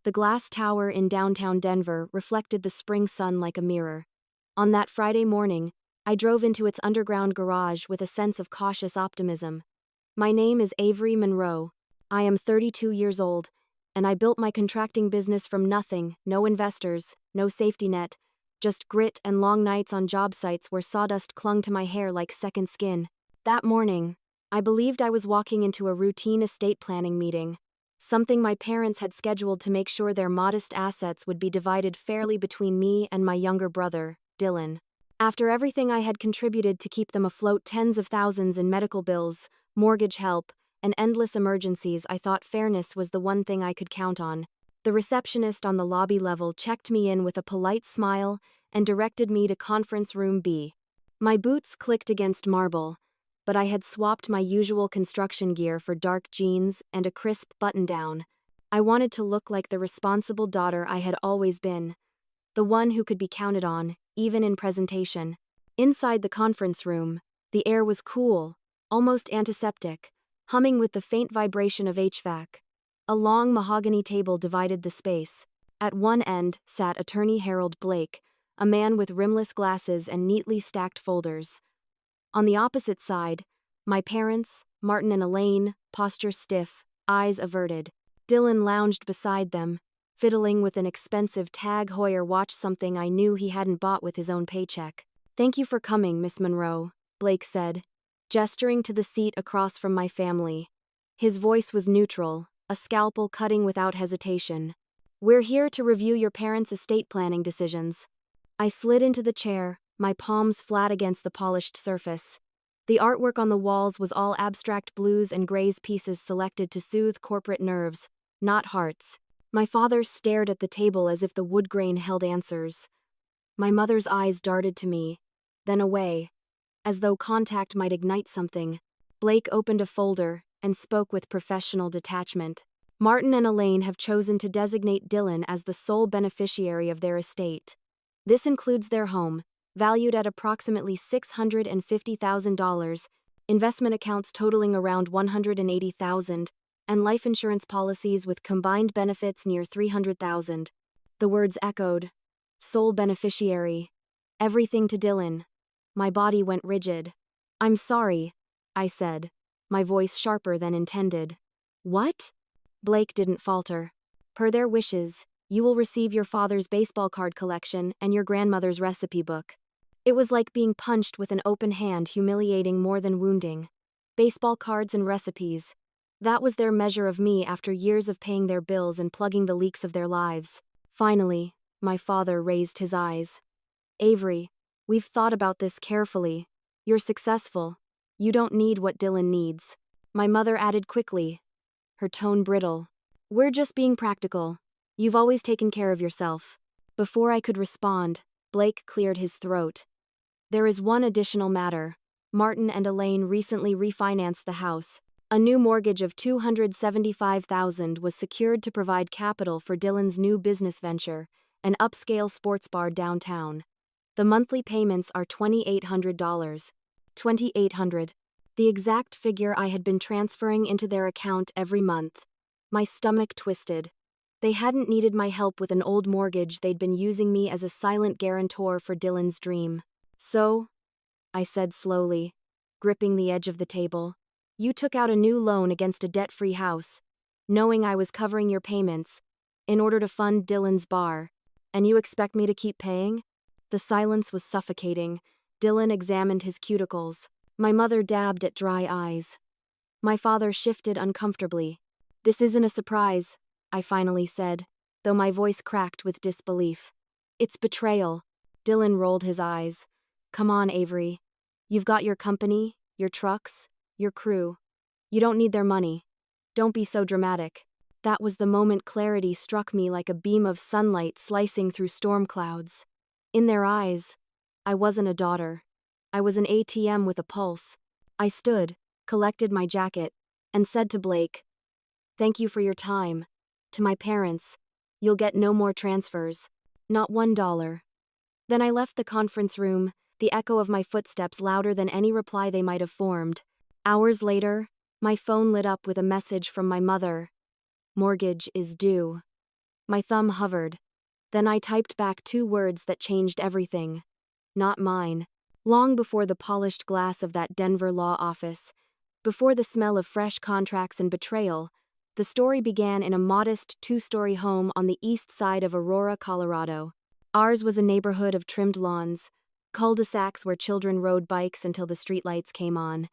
The glass tower in downtown Denver reflected the spring sun like a mirror. On that Friday morning, I drove into its underground garage with a sense of cautious optimism. My name is Avery Monroe. I am 32 years old, and I built my contracting business from nothing, no investors, no safety net, just grit and long nights on job sites where sawdust clung to my hair like second skin. That morning, I believed I was walking into a routine estate planning meeting, something my parents had scheduled to make sure their modest assets would be divided fairly between me and my younger brother, Dylan. After everything I had contributed to keep them afloat, tens of thousands in medical bills, mortgage help, and endless emergencies, I thought fairness was the one thing I could count on. The receptionist on the lobby level checked me in with a polite smile and directed me to conference room B. My boots clicked against marble, but I had swapped my usual construction gear for dark jeans and a crisp button-down. I wanted to look like the responsible daughter I had always been, the one who could be counted on, even in presentation. Inside the conference room, the air was cool, almost antiseptic, humming with the faint vibration of HVAC. A long mahogany table divided the space. At one end sat Attorney Harold Blake, a man with rimless glasses and neatly stacked folders. On the opposite side, my parents, Martin and Elaine, posture stiff, eyes averted. Dylan lounged beside them, fiddling with an expensive Tag Heuer watch, something I knew he hadn't bought with his own paycheck. "Thank you for coming, Miss Monroe," Blake said, gesturing to the seat across from my family. His voice was neutral, a scalpel cutting without hesitation. "We're here to review your parents' estate planning decisions." I slid into the chair, my palms flat against the polished surface. The artwork on the walls was all abstract blues and grays, pieces selected to soothe corporate nerves, not hearts. My father stared at the table as if the wood grain held answers. My mother's eyes darted to me, then away, as though contact might ignite something. Blake opened a folder and spoke with professional detachment. "Martin and Elaine have chosen to designate Dylan as the sole beneficiary of their estate. This includes their home, valued at approximately $650,000, investment accounts totaling around $180,000, and life insurance policies with combined benefits near $300,000. The words echoed. Sole beneficiary. Everything to Dylan. My body went rigid. "I'm sorry," I said, my voice sharper than intended. "What?" Blake didn't falter. "Per their wishes, you will receive your father's baseball card collection and your grandmother's recipe book." It was like being punched with an open hand, humiliating more than wounding. Baseball cards and recipes. That was their measure of me after years of paying their bills and plugging the leaks of their lives. Finally, my father raised his eyes. "Avery, we've thought about this carefully. You're successful. You don't need what Dylan needs." My mother added quickly, her tone brittle. "We're just being practical. You've always taken care of yourself." Before I could respond, Blake cleared his throat. "There is one additional matter. Martin and Elaine recently refinanced the house. A new mortgage of $275,000 was secured to provide capital for Dylan's new business venture, an upscale sports bar downtown. The monthly payments are $2,800. $2,800. The exact figure I had been transferring into their account every month. My stomach twisted. They hadn't needed my help with an old mortgage, they'd been using me as a silent guarantor for Dylan's dream. "So," I said slowly, gripping the edge of the table, "you took out a new loan against a debt-free house, knowing I was covering your payments, in order to fund Dylan's bar, and you expect me to keep paying?" The silence was suffocating. Dylan examined his cuticles. My mother dabbed at dry eyes. My father shifted uncomfortably. "This isn't a surprise," I finally said, though my voice cracked with disbelief. "It's betrayal." Dylan rolled his eyes. "Come on, Avery. You've got your company, your trucks, your crew. You don't need their money. Don't be so dramatic." That was the moment clarity struck me like a beam of sunlight slicing through storm clouds. In their eyes, I wasn't a daughter. I was an ATM with a pulse. I stood, collected my jacket, and said to Blake, "Thank you for your time. To my parents, you'll get no more transfers. Not $1. Then I left the conference room, the echo of my footsteps louder than any reply they might have formed. Hours later, my phone lit up with a message from my mother. "Mortgage is due." My thumb hovered. Then I typed back 2 words that changed everything. Not mine. Long before the polished glass of that Denver law office, before the smell of fresh contracts and betrayal, the story began in a modest 2-story home on the east side of Aurora, Colorado. Ours was a neighborhood of trimmed lawns, cul-de-sacs where children rode bikes until the streetlights came on,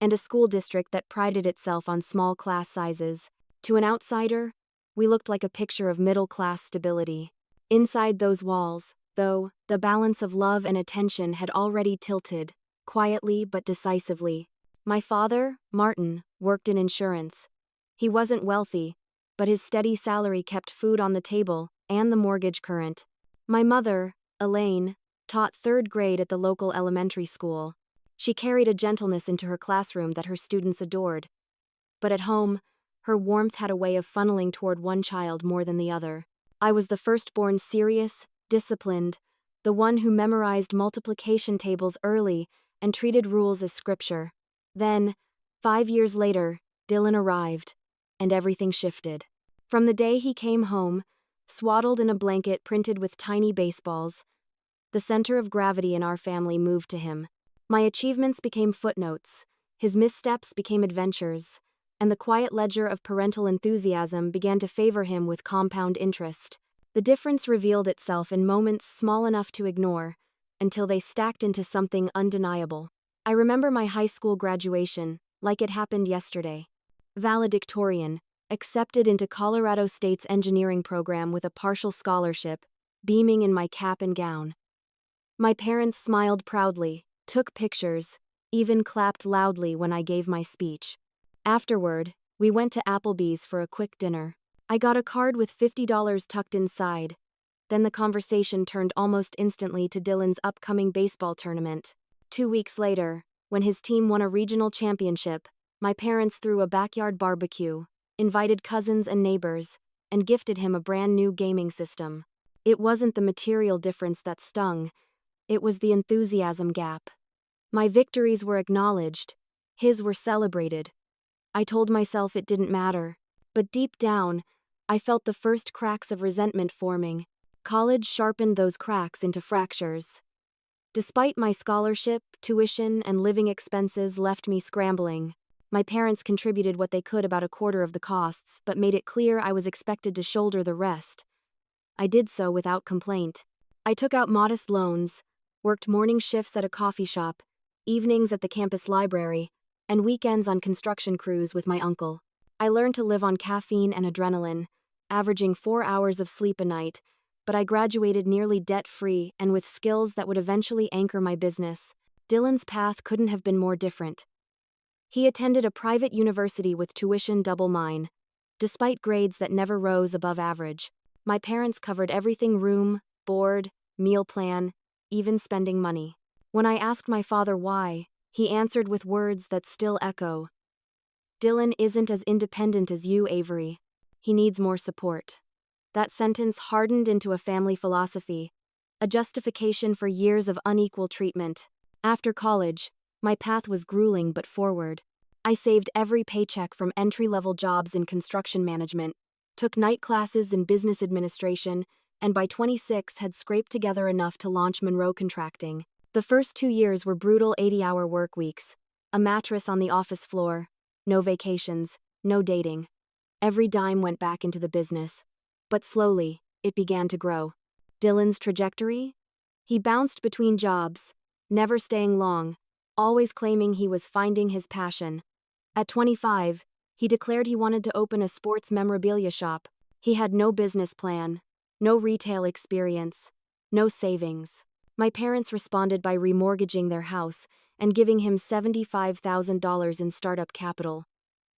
and a school district that prided itself on small class sizes. To an outsider, we looked like a picture of middle-class stability. Inside those walls, though, the balance of love and attention had already tilted, quietly but decisively. My father, Martin, worked in insurance. He wasn't wealthy, but his steady salary kept food on the table and the mortgage current. My mother, Elaine, taught 3rd grade at the local elementary school. She carried a gentleness into her classroom that her students adored. But at home, her warmth had a way of funneling toward one child more than the other. I was the firstborn, serious, disciplined, the one who memorized multiplication tables early and treated rules as scripture. Then, 5 years later, Dylan arrived, and everything shifted. From the day he came home, swaddled in a blanket printed with tiny baseballs, the center of gravity in our family moved to him. My achievements became footnotes, his missteps became adventures, and the quiet ledger of parental enthusiasm began to favor him with compound interest. The difference revealed itself in moments small enough to ignore, until they stacked into something undeniable. I remember my high school graduation, like it happened yesterday. Valedictorian, accepted into Colorado State's engineering program with a partial scholarship, beaming in my cap and gown. My parents smiled proudly, took pictures, even clapped loudly when I gave my speech. Afterward, we went to Applebee's for a quick dinner. I got a card with $50 tucked inside. Then the conversation turned almost instantly to Dylan's upcoming baseball tournament. 2 weeks later, when his team won a regional championship, my parents threw a backyard barbecue, invited cousins and neighbors, and gifted him a brand new gaming system. It wasn't the material difference that stung, it was the enthusiasm gap. My victories were acknowledged, his were celebrated. I told myself it didn't matter, but deep down, I felt the first cracks of resentment forming. College sharpened those cracks into fractures. Despite my scholarship, tuition, and living expenses left me scrambling. My parents contributed what they could, about a quarter of the costs, but made it clear I was expected to shoulder the rest. I did so without complaint. I took out modest loans, worked morning shifts at a coffee shop, evenings at the campus library, and weekends on construction crews with my uncle. I learned to live on caffeine and adrenaline, averaging 4 hours of sleep a night, but I graduated nearly debt-free and with skills that would eventually anchor my business. Dylan's path couldn't have been more different. He attended a private university with tuition double mine, despite grades that never rose above average. My parents covered everything: room, board, meal plan, even spending money. When I asked my father why, he answered with words that still echo. Dylan isn't as independent as you, Avery. He needs more support. That sentence hardened into a family philosophy, a justification for years of unequal treatment. After college, my path was grueling but forward. I saved every paycheck from entry-level jobs in construction management, took night classes in business administration, and by 26 had scraped together enough to launch Monroe Contracting. The first 2 years were brutal 80-hour work weeks, a mattress on the office floor, no vacations, no dating. Every dime went back into the business. But slowly, it began to grow. Dylan's trajectory? He bounced between jobs, never staying long, always claiming he was finding his passion. At 25, he declared he wanted to open a sports memorabilia shop. He had no business plan, no retail experience, no savings. My parents responded by remortgaging their house and giving him $75,000 in startup capital.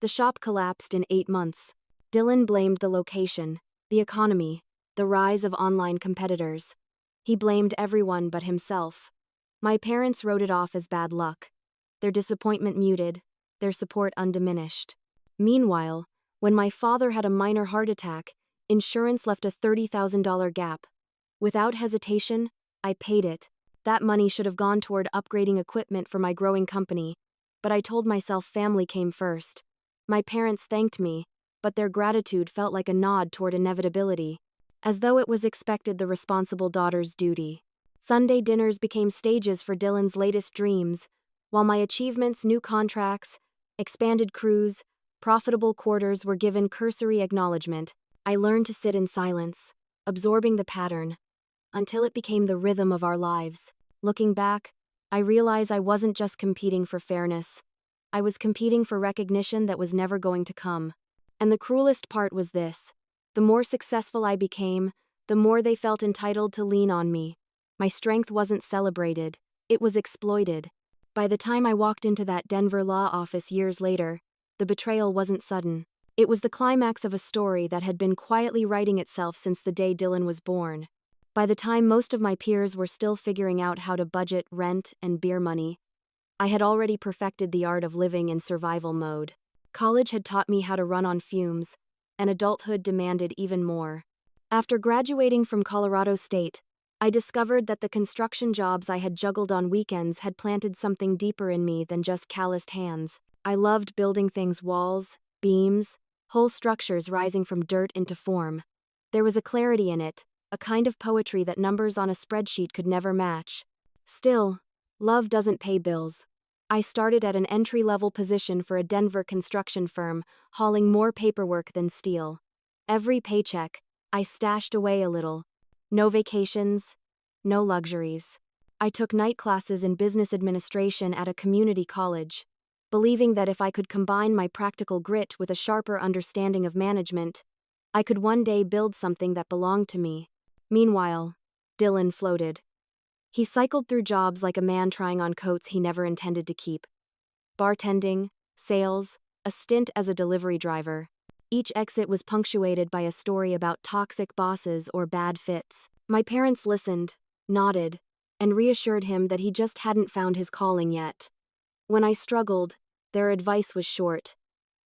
The shop collapsed in 8 months. Dylan blamed the location, the economy, the rise of online competitors. He blamed everyone but himself. My parents wrote it off as bad luck, their disappointment muted, their support undiminished. Meanwhile, when my father had a minor heart attack, insurance left a $30,000 gap. Without hesitation, I paid it. That money should have gone toward upgrading equipment for my growing company, but I told myself family came first. My parents thanked me, but their gratitude felt like a nod toward inevitability. as though it was expected the responsible daughter's duty. Sunday dinners became stages for Dylan's latest dreams, while my achievements, new contracts, expanded crews, profitable quarters were given cursory acknowledgement. I learned to sit in silence, absorbing the pattern, until it became the rhythm of our lives. Looking back, I realize I wasn't just competing for fairness. I was competing for recognition that was never going to come. And the cruelest part was this: the more successful I became, the more they felt entitled to lean on me. My strength wasn't celebrated, it was exploited. By the time I walked into that Denver law office years later, the betrayal wasn't sudden. It was the climax of a story that had been quietly writing itself since the day Dylan was born. By the time most of my peers were still figuring out how to budget rent and beer money, I had already perfected the art of living in survival mode. College had taught me how to run on fumes, and adulthood demanded even more. After graduating from Colorado State, I discovered that the construction jobs I had juggled on weekends had planted something deeper in me than just calloused hands. I loved building things: walls, beams, whole structures rising from dirt into form. There was a clarity in it, a kind of poetry that numbers on a spreadsheet could never match. Still, love doesn't pay bills. I started at an entry-level position for a Denver construction firm, hauling more paperwork than steel. Every paycheck, I stashed away a little. No vacations, no luxuries. I took night classes in business administration at a community college, believing that if I could combine my practical grit with a sharper understanding of management, I could one day build something that belonged to me. Meanwhile, Dylan floated. He cycled through jobs like a man trying on coats he never intended to keep. Bartending, sales, a stint as a delivery driver. Each exit was punctuated by a story about toxic bosses or bad fits. My parents listened, nodded, and reassured him that he just hadn't found his calling yet. When I struggled, their advice was short.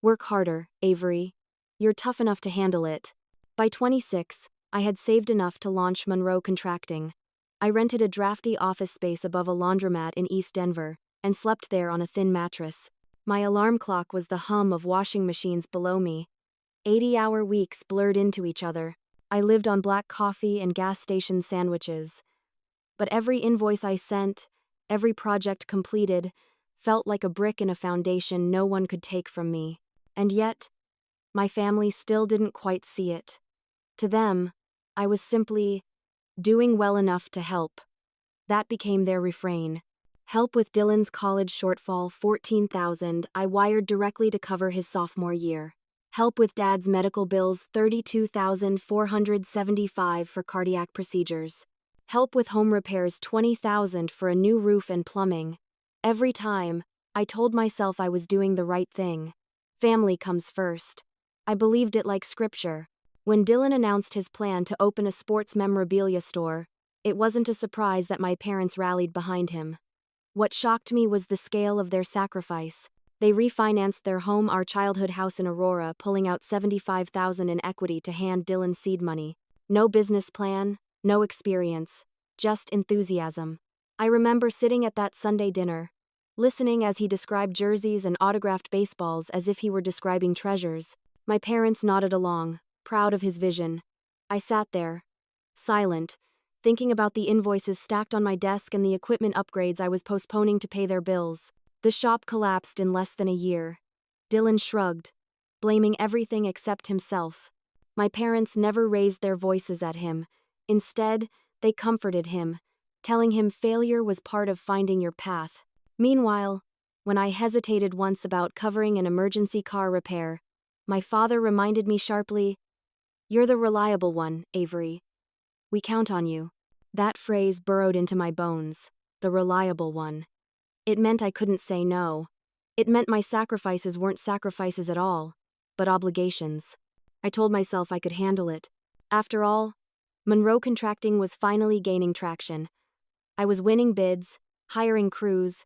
Work harder, Avery. You're tough enough to handle it. By 26, I had saved enough to launch Monroe Contracting. I rented a drafty office space above a laundromat in East Denver, and slept there on a thin mattress. My alarm clock was the hum of washing machines below me. 80-hour weeks blurred into each other. I lived on black coffee and gas station sandwiches. But every invoice I sent, every project completed, felt like a brick in a foundation no one could take from me. And yet, my family still didn't quite see it. To them, I was simply doing well enough to help. That became their refrain. Help with Dylan's college shortfall, $14,000, I wired directly to cover his sophomore year. Help with Dad's medical bills, $32,475 for cardiac procedures. Help with home repairs, $20,000 for a new roof and plumbing. Every time, I told myself I was doing the right thing. Family comes first. I believed it like scripture. When Dylan announced his plan to open a sports memorabilia store, it wasn't a surprise that my parents rallied behind him. What shocked me was the scale of their sacrifice. They refinanced their home, our childhood house in Aurora, pulling out $75,000 in equity to hand Dylan seed money. No business plan, no experience, just enthusiasm. I remember sitting at that Sunday dinner, listening as he described jerseys and autographed baseballs as if he were describing treasures. My parents nodded along, proud of his vision. I sat there, silent, thinking about the invoices stacked on my desk and the equipment upgrades I was postponing to pay their bills. The shop collapsed in less than a year. Dylan shrugged, blaming everything except himself. My parents never raised their voices at him. Instead, they comforted him, telling him failure was part of finding your path. Meanwhile, when I hesitated once about covering an emergency car repair, my father reminded me sharply, "You're the reliable one, Avery. We count on you." That phrase burrowed into my bones, the reliable one. It meant I couldn't say no. It meant my sacrifices weren't sacrifices at all, but obligations. I told myself I could handle it. After all, Monroe Contracting was finally gaining traction. I was winning bids, hiring crews,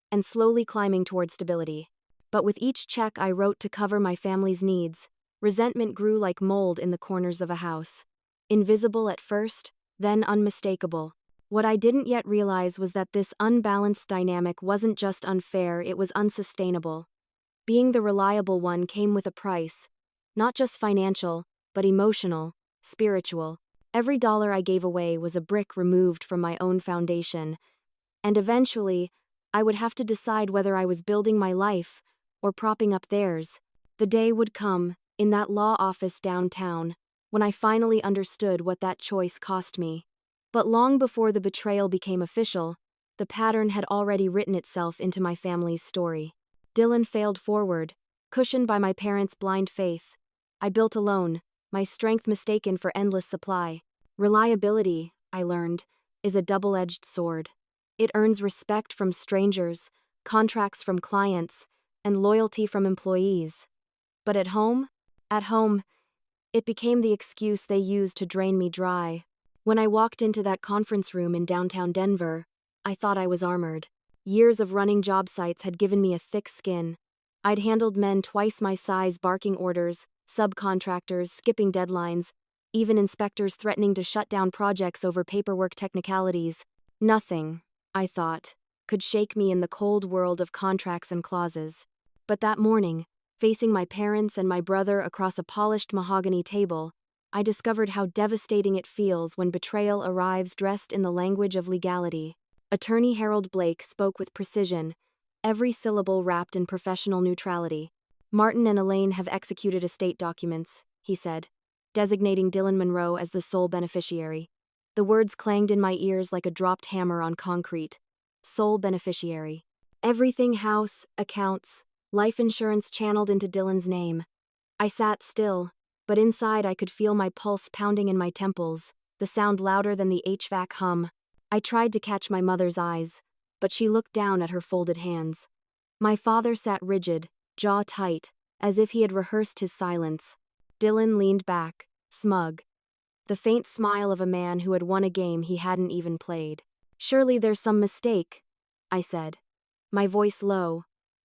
and slowly climbing toward stability. But with each check I wrote to cover my family's needs, resentment grew like mold in the corners of a house. Invisible at first, then unmistakable. What I didn't yet realize was that this unbalanced dynamic wasn't just unfair, it was unsustainable. Being the reliable one came with a price, not just financial, but emotional. spiritual. Every dollar I gave away was a brick removed from my own foundation, and eventually, I would have to decide whether I was building my life or propping up theirs. The day would come, in that law office downtown, when I finally understood what that choice cost me. But long before the betrayal became official, the pattern had already written itself into my family's story. Dylan failed forward, cushioned by my parents' blind faith. I built alone, my strength mistaken for endless supply. Reliability, I learned, is a double-edged sword. It earns respect from strangers, contracts from clients, and loyalty from employees. But at home, it became the excuse they used to drain me dry. When I walked into that conference room in downtown Denver, I thought I was armored. Years of running job sites had given me a thick skin. I'd handled men twice my size barking orders, subcontractors skipping deadlines, even inspectors threatening to shut down projects over paperwork technicalities. Nothing, I thought, could shake me in the cold world of contracts and clauses. But that morning, facing my parents and my brother across a polished mahogany table, I discovered how devastating it feels when betrayal arrives dressed in the language of legality. Attorney Harold Blake spoke with precision, every syllable wrapped in professional neutrality. Martin and Elaine have executed estate documents, he said, designating Dylan Monroe as the sole beneficiary. The words clanged in my ears like a dropped hammer on concrete. Sole beneficiary. Everything house, accounts, life insurance channeled into Dylan's name. I sat still, but inside I could feel my pulse pounding in my temples, the sound louder than the HVAC hum. I tried to catch my mother's eyes, but she looked down at her folded hands. My father sat rigid, jaw tight, as if he had rehearsed his silence. Dylan leaned back, smug, the faint smile of a man who had won a game he hadn't even played. "Surely there's some mistake," I said, my voice low,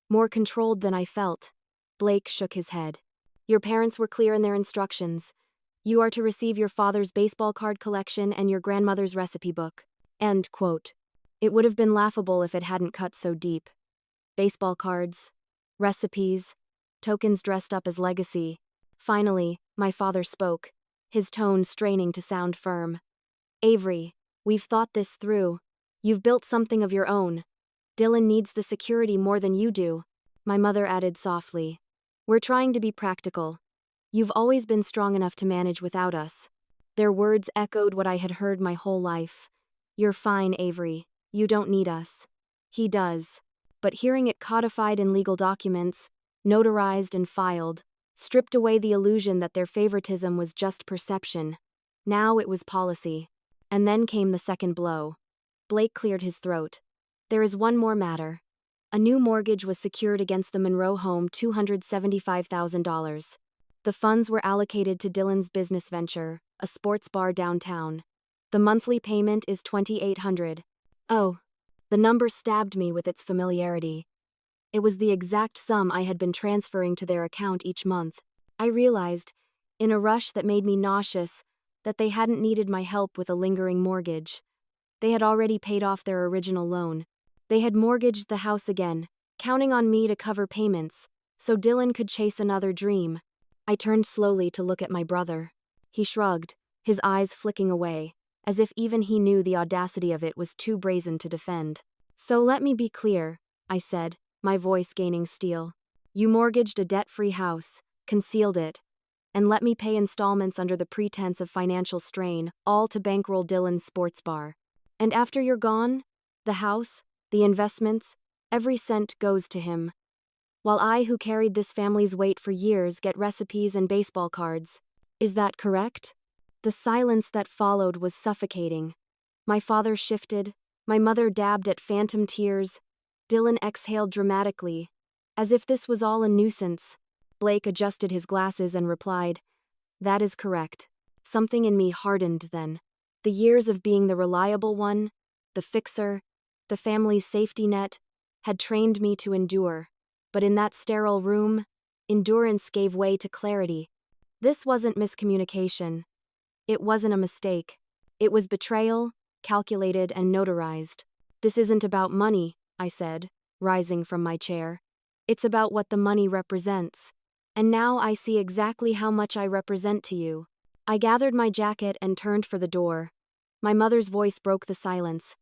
more controlled than I felt. Blake shook his head. "Your parents were clear in their instructions. You are to receive your father's baseball card collection and your grandmother's recipe book." End quote. It would have been laughable if it hadn't cut so deep. Baseball cards, recipes, tokens dressed up as legacy. Finally, my father spoke, his tone straining to sound firm. "Avery, we've thought this through. You've built something of your own. Dylan needs the security more than you do." My mother added softly, "We're trying to be practical. You've always been strong enough to manage without us." Their words echoed what I had heard my whole life. "You're fine, Avery. You don't need us." He does. But hearing it codified in legal documents, notarized and filed, stripped away the illusion that their favoritism was just perception. Now it was policy. And then came the second blow. Blake cleared his throat. "There is one more matter. A new mortgage was secured against the Monroe home, $275,000. The funds were allocated to Dylan's business venture, a sports bar downtown. The monthly payment is $2,800. Oh, the number stabbed me with its familiarity. It was the exact sum I had been transferring to their account each month. I realized, in a rush that made me nauseous, that they hadn't needed my help with a lingering mortgage. They had already paid off their original loan. They had mortgaged the house again, counting on me to cover payments, so Dylan could chase another dream. I turned slowly to look at my brother. He shrugged, his eyes flicking away, as if even he knew the audacity of it was too brazen to defend. "So let me be clear," I said, my voice gaining steel. "You mortgaged a debt-free house, concealed it, and let me pay installments under the pretense of financial strain, all to bankroll Dylan's sports bar. And after you're gone, the house, the investments, every cent goes to him. While I, who carried this family's weight for years, get recipes and baseball cards. Is that correct?" The silence that followed was suffocating. My father shifted, my mother dabbed at phantom tears. Dylan exhaled dramatically, as if this was all a nuisance. Blake adjusted his glasses and replied, "That is correct." Something in me hardened then. The years of being the reliable one, the fixer, the family's safety net, had trained me to endure. But in that sterile room, endurance gave way to clarity. This wasn't miscommunication. It wasn't a mistake. It was betrayal, calculated and notarized. "This isn't about money," I said, rising from my chair. "It's about what the money represents. And now I see exactly how much I represent to you." I gathered my jacket and turned for the door. My mother's voice broke the silence.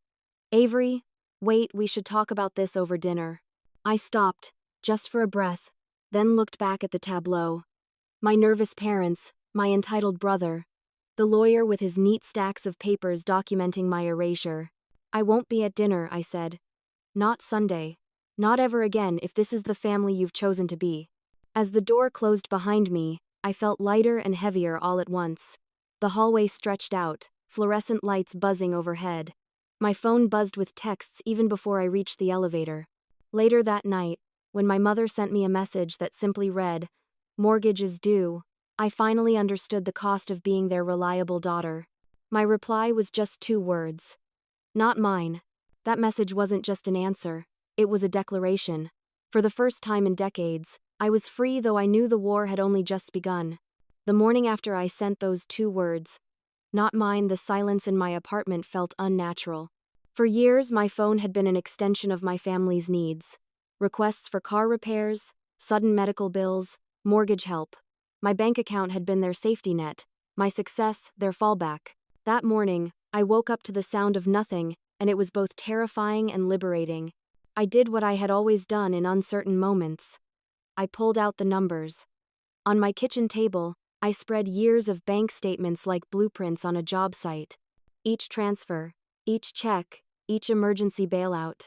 Avery, wait, we should talk about this over dinner. I stopped, just for a breath, then looked back at the tableau. My nervous parents, my entitled brother, the lawyer with his neat stacks of papers documenting my erasure. I won't be at dinner, I said. Not Sunday. Not ever again if this is the family you've chosen to be. As the door closed behind me, I felt lighter and heavier all at once. The hallway stretched out, fluorescent lights buzzing overhead. My phone buzzed with texts even before I reached the elevator. Later that night, when my mother sent me a message that simply read, "Mortgage is due," I finally understood the cost of being their reliable daughter. My reply was just 2 words. Not mine. That message wasn't just an answer, it was a declaration. For the first time in decades, I was free, though I knew the war had only just begun. The morning after I sent those 2 words, not mine, the silence in my apartment felt unnatural. For years, my phone had been an extension of my family's needs. Requests for car repairs, sudden medical bills, mortgage help. My bank account had been their safety net, my success, their fallback. That morning, I woke up to the sound of nothing, and it was both terrifying and liberating. I did what I had always done in uncertain moments. I pulled out the numbers. On my kitchen table, I spread years of bank statements like blueprints on a job site. Each transfer, each check, each emergency bailout.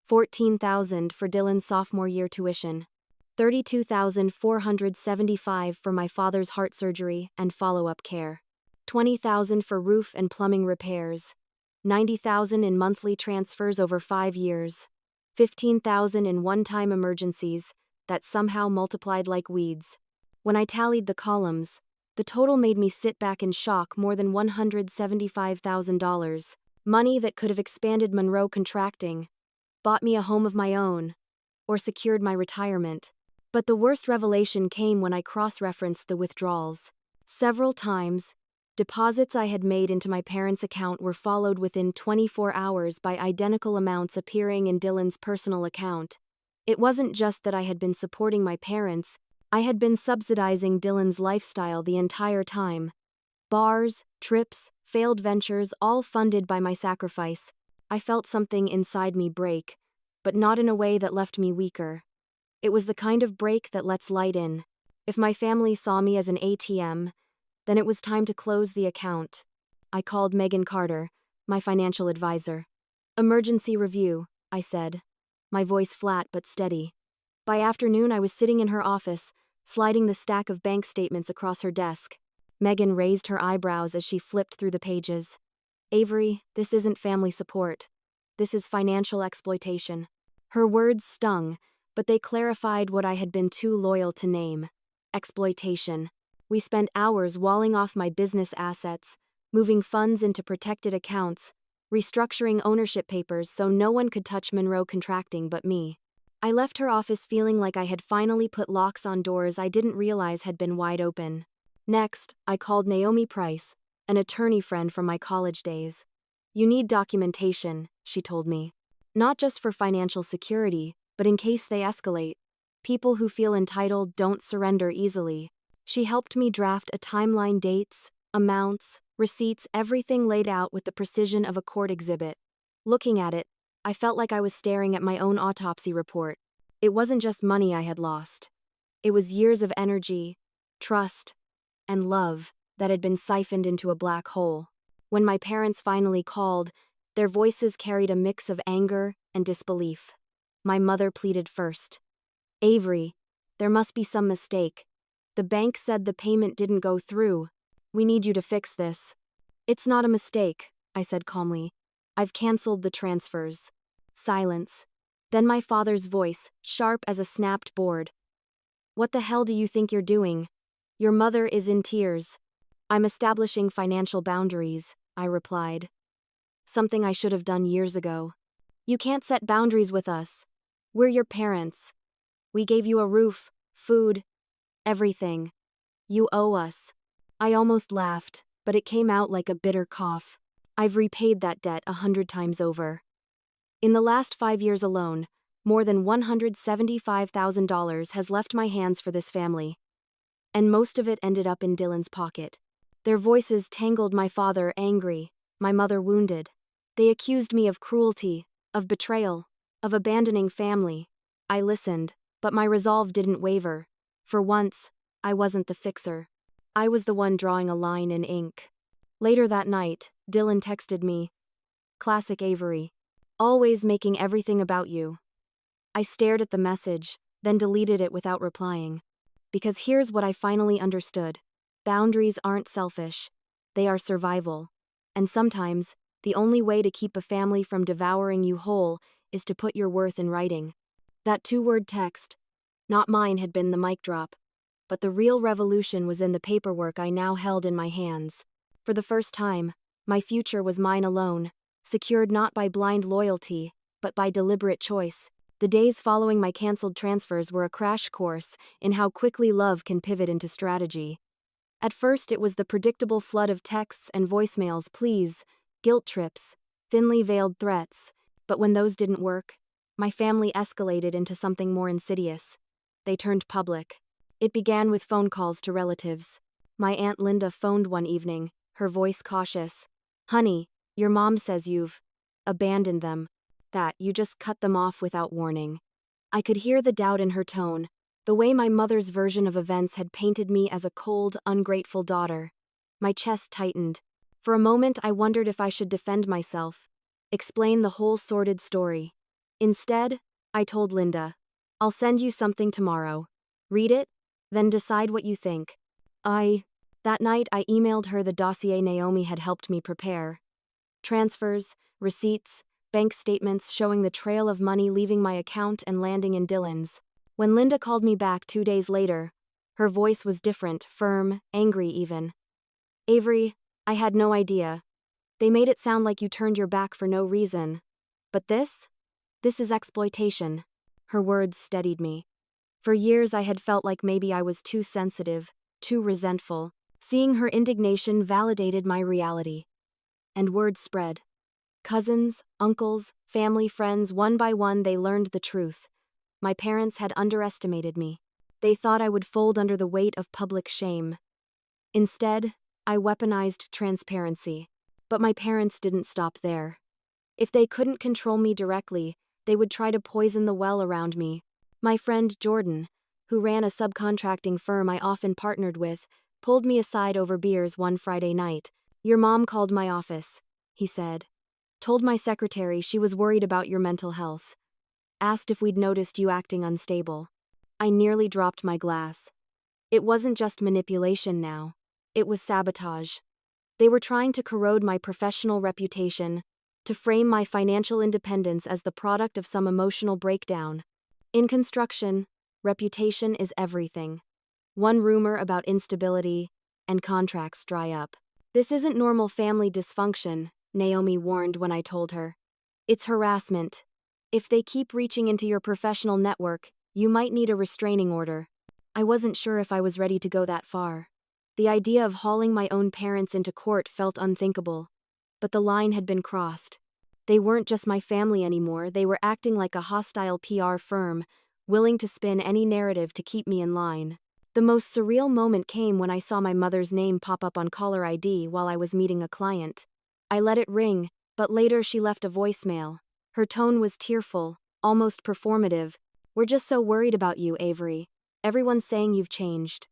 $14,000 for Dylan's sophomore year tuition. $32,475 for my father's heart surgery and follow-up care. $20,000 for roof and plumbing repairs. $90,000 in monthly transfers over 5 years. $15,000 in one-time emergencies that somehow multiplied like weeds. When I tallied the columns, the total made me sit back in shock. More than $175,000. Money that could have expanded Monroe Contracting, bought me a home of my own, or secured my retirement. But the worst revelation came when I cross-referenced the withdrawals. Several times, deposits I had made into my parents' account were followed within 24 hours by identical amounts appearing in Dylan's personal account. It wasn't just that I had been supporting my parents, I had been subsidizing Dylan's lifestyle the entire time. Bars, trips, failed ventures, all funded by my sacrifice. I felt something inside me break, but not in a way that left me weaker. It was the kind of break that lets light in. If my family saw me as an ATM, then it was time to close the account. I called Megan Carter, my financial advisor. "Emergency review," I said, my voice flat but steady. By afternoon, I was sitting in her office, sliding the stack of bank statements across her desk. Megan raised her eyebrows as she flipped through the pages. "Avery, this isn't family support. This is financial exploitation." Her words stung, but they clarified what I had been too loyal to name. Exploitation. We spent hours walling off my business assets, moving funds into protected accounts, restructuring ownership papers so no one could touch Monroe Contracting but me. I left her office feeling like I had finally put locks on doors I didn't realize had been wide open. Next, I called Naomi Price, an attorney friend from my college days. "You need documentation," she told me. "Not just for financial security, but in case they escalate. People who feel entitled don't surrender easily." She helped me draft a timeline, dates, amounts, receipts, everything laid out with the precision of a court exhibit. Looking at it, I felt like I was staring at my own autopsy report. It wasn't just money I had lost. It was years of energy, trust, and love that had been siphoned into a black hole. When my parents finally called, their voices carried a mix of anger and disbelief. My mother pleaded first. "Avery, there must be some mistake. The bank said the payment didn't go through. We need you to fix this." "It's not a mistake," I said calmly. "I've canceled the transfers." Silence. Then my father's voice, sharp as a snapped board. "What the hell do you think you're doing? Your mother is in tears." "I'm establishing financial boundaries," I replied. Something I should have done years ago. "You can't set boundaries with us. We're your parents. We gave you a roof, food, everything. You owe us." I almost laughed, but it came out like a bitter cough. I've repaid that debt 100 times over. In the last 5 years alone, more than $175,000 has left my hands for this family. And most of it ended up in Dylan's pocket. Their voices tangled, my father angry, my mother wounded. They accused me of cruelty, of betrayal, of abandoning family. I listened, but my resolve didn't waver. For once, I wasn't the fixer. I was the one drawing a line in ink. Later that night, Dylan texted me, "Classic Avery. Always making everything about you." I stared at the message, then deleted it without replying. Because here's what I finally understood. Boundaries aren't selfish. They are survival. And sometimes, the only way to keep a family from devouring you whole is to put your worth in writing. That 2-word text, not mine, had been the mic drop. But the real revolution was in the paperwork I now held in my hands. For the first time, my future was mine alone, secured not by blind loyalty, but by deliberate choice. The days following my canceled transfers were a crash course in how quickly love can pivot into strategy. At first it was the predictable flood of texts and voicemails, pleas, guilt trips, thinly veiled threats, but when those didn't work, my family escalated into something more insidious. They turned public. It began with phone calls to relatives. My Aunt Linda phoned one evening, her voice cautious. "Honey, your mom says you've abandoned them, that you just cut them off without warning." I could hear the doubt in her tone, the way my mother's version of events had painted me as a cold, ungrateful daughter. My chest tightened. For a moment I wondered if I should defend myself, explain the whole sordid story. Instead, I told Linda, "I'll send you something tomorrow. Read it, then decide what you think." That night I emailed her the dossier Naomi had helped me prepare. Transfers, receipts, bank statements showing the trail of money leaving my account and landing in Dylan's. When Linda called me back 2 days later, her voice was different, firm, angry even. "Avery, I had no idea. They made it sound like you turned your back for no reason. But this is exploitation." Her words steadied me. For years I had felt like maybe I was too sensitive, too resentful. Seeing her indignation validated my reality. And word spread. Cousins, uncles, family, friends, one by one they learned the truth. My parents had underestimated me. They thought I would fold under the weight of public shame. Instead, I weaponized transparency. But my parents didn't stop there. If they couldn't control me directly, they would try to poison the well around me. My friend Jordan, who ran a subcontracting firm I often partnered with, pulled me aside over beers one Friday night. "Your mom called my office," he said. "Told my secretary she was worried about your mental health. Asked if we'd noticed you acting unstable." I nearly dropped my glass. It wasn't just manipulation now. It was sabotage. They were trying to corrode my professional reputation, to frame my financial independence as the product of some emotional breakdown. In construction, reputation is everything. One rumor about instability, and contracts dry up. "This isn't normal family dysfunction," Naomi warned when I told her. "It's harassment. If they keep reaching into your professional network, you might need a restraining order." I wasn't sure if I was ready to go that far. The idea of hauling my own parents into court felt unthinkable. But the line had been crossed. They weren't just my family anymore, they were acting like a hostile PR firm, willing to spin any narrative to keep me in line. The most surreal moment came when I saw my mother's name pop up on caller ID while I was meeting a client. I let it ring, but later she left a voicemail. Her tone was tearful, almost performative. "We're just so worried about you, Avery. Everyone's saying you've changed.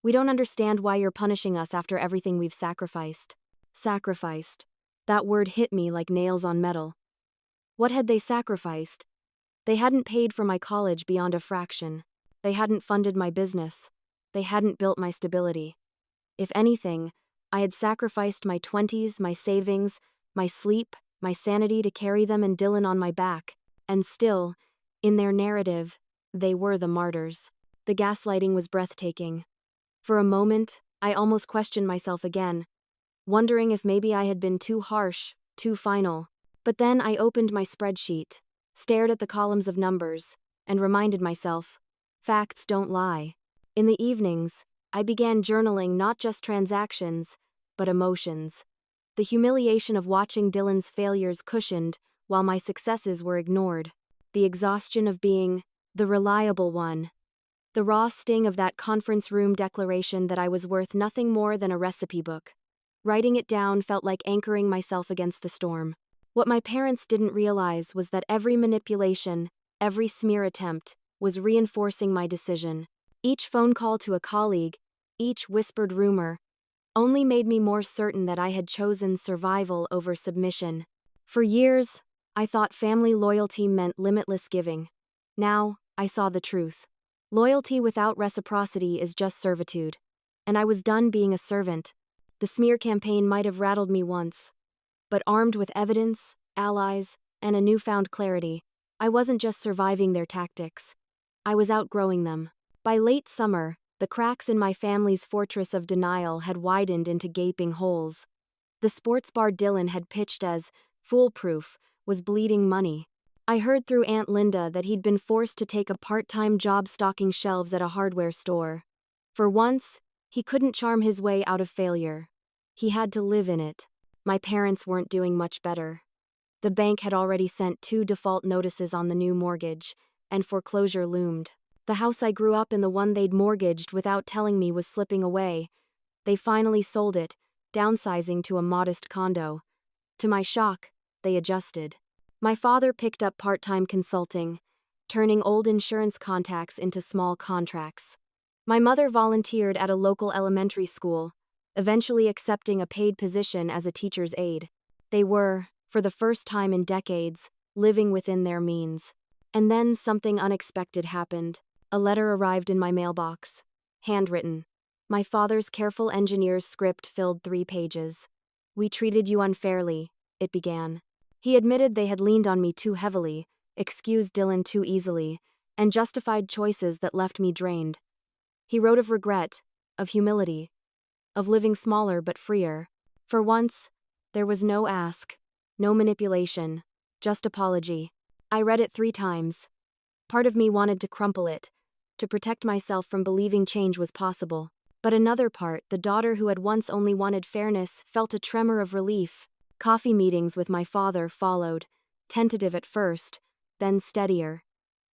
We don't understand why you're punishing us after everything we've sacrificed." Sacrificed. That word hit me like nails on metal. What had they sacrificed? They hadn't paid for my college beyond a fraction. They hadn't funded my business. They hadn't built my stability. If anything, I had sacrificed my 20s, my savings, my sleep, my sanity to carry them and Dylan on my back. And still, in their narrative, they were the martyrs. The gaslighting was breathtaking. For a moment, I almost questioned myself again, wondering if maybe I had been too harsh, too final. But then I opened my spreadsheet, stared at the columns of numbers, and reminded myself, facts don't lie. In the evenings, I began journaling not just transactions, but emotions. The humiliation of watching Dylan's failures cushioned, while my successes were ignored. The exhaustion of being the reliable one. The raw sting of that conference room declaration that I was worth nothing more than a recipe book. Writing it down felt like anchoring myself against the storm. What my parents didn't realize was that every manipulation, every smear attempt, was reinforcing my decision. Each phone call to a colleague, each whispered rumor, only made me more certain that I had chosen survival over submission. For years, I thought family loyalty meant limitless giving. Now, I saw the truth. Loyalty without reciprocity is just servitude. And I was done being a servant. The smear campaign might have rattled me once. But armed with evidence, allies, and a newfound clarity, I wasn't just surviving their tactics. I was outgrowing them. By late summer, the cracks in my family's fortress of denial had widened into gaping holes. The sports bar Dylan had pitched as foolproof was bleeding money. I heard through Aunt Linda that he'd been forced to take a part-time job stocking shelves at a hardware store. For once, he couldn't charm his way out of failure. He had to live in it. My parents weren't doing much better. The bank had already sent 2 default notices on the new mortgage, and foreclosure loomed. The house I grew up in, the one they'd mortgaged without telling me, was slipping away. They finally sold it, downsizing to a modest condo. To my shock, they adjusted. My father picked up part-time consulting, turning old insurance contacts into small contracts. My mother volunteered at a local elementary school, eventually accepting a paid position as a teacher's aide. They were, for the first time in decades, living within their means. And then something unexpected happened. A letter arrived in my mailbox. Handwritten. My father's careful engineer's script filled 3 pages. "We treated you unfairly," it began. He admitted they had leaned on me too heavily, excused Dylan too easily, and justified choices that left me drained. He wrote of regret, of humility, of living smaller but freer. For once, there was no ask, no manipulation, just apology. I read it 3 times. Part of me wanted to crumple it, to protect myself from believing change was possible. But another part, the daughter who had once only wanted fairness, felt a tremor of relief. Coffee meetings with my father followed, tentative at first, then steadier.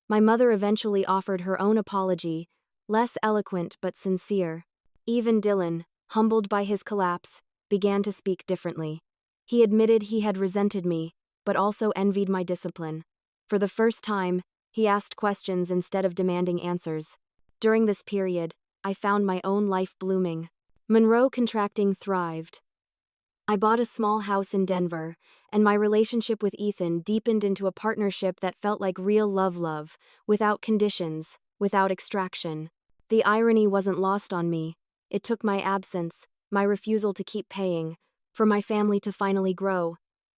My mother eventually offered her own apology, less eloquent but sincere. Even Dylan, humbled by his collapse, began to speak differently. He admitted he had resented me, but also envied my discipline. For the first time, he asked questions instead of demanding answers. During this period, I found my own life blooming. Monroe Contracting thrived. I bought a small house in Denver, and my relationship with Ethan deepened into a partnership that felt like real love, without conditions, without extraction. The irony wasn't lost on me. It took my absence, my refusal to keep paying, for my family to finally grow.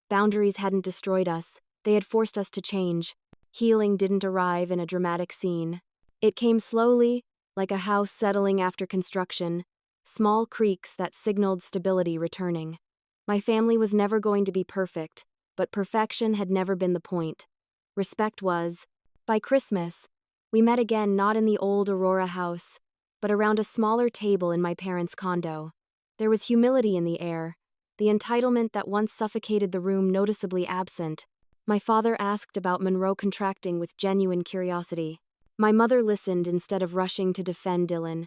Boundaries hadn't destroyed us, they had forced us to change. Healing didn't arrive in a dramatic scene. It came slowly, like a house settling after construction, small creaks that signaled stability returning. My family was never going to be perfect, but perfection had never been the point. Respect was. By Christmas, we met again, not in the old Aurora house, but around a smaller table in my parents' condo. There was humility in the air, the entitlement that once suffocated the room noticeably absent. My father asked about Monroe Contracting with genuine curiosity. My mother listened instead of rushing to defend Dylan.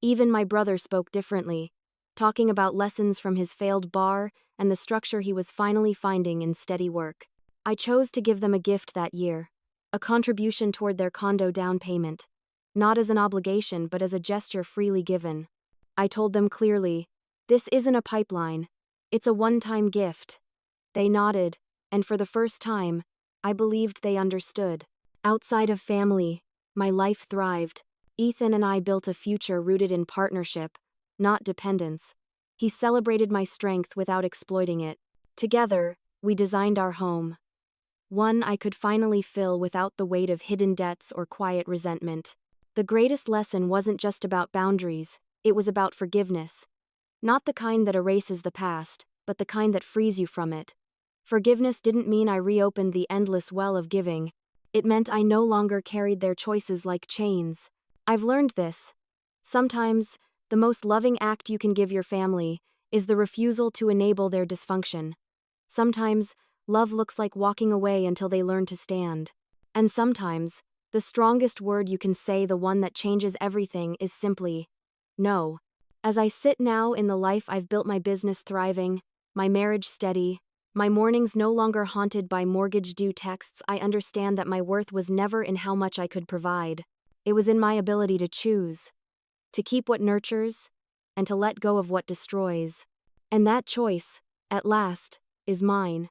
Even my brother spoke differently, talking about lessons from his failed bar and the structure he was finally finding in steady work. I chose to give them a gift that year, a contribution toward their condo down payment, not as an obligation but as a gesture freely given. I told them clearly, "This isn't a pipeline, it's a one-time gift." They nodded, and for the first time, I believed they understood. Outside of family, my life thrived. Ethan and I built a future rooted in partnership, not dependence. He celebrated my strength without exploiting it. Together, we designed our home. One I could finally fill without the weight of hidden debts or quiet resentment. The greatest lesson wasn't just about boundaries, it was about forgiveness. Not the kind that erases the past, but the kind that frees you from it. Forgiveness didn't mean I reopened the endless well of giving. It meant I no longer carried their choices like chains. I've learned this. Sometimes, the most loving act you can give your family is the refusal to enable their dysfunction. Sometimes, love looks like walking away until they learn to stand. And sometimes, The strongest word you can say, the one that changes everything, is simply no. As I sit now in the life I've built, my business thriving, my marriage steady, my mornings no longer haunted by mortgage due texts, I understand that my worth was never in how much I could provide. It was in my ability to choose, to keep what nurtures, and to let go of what destroys. And that choice, at last, is mine.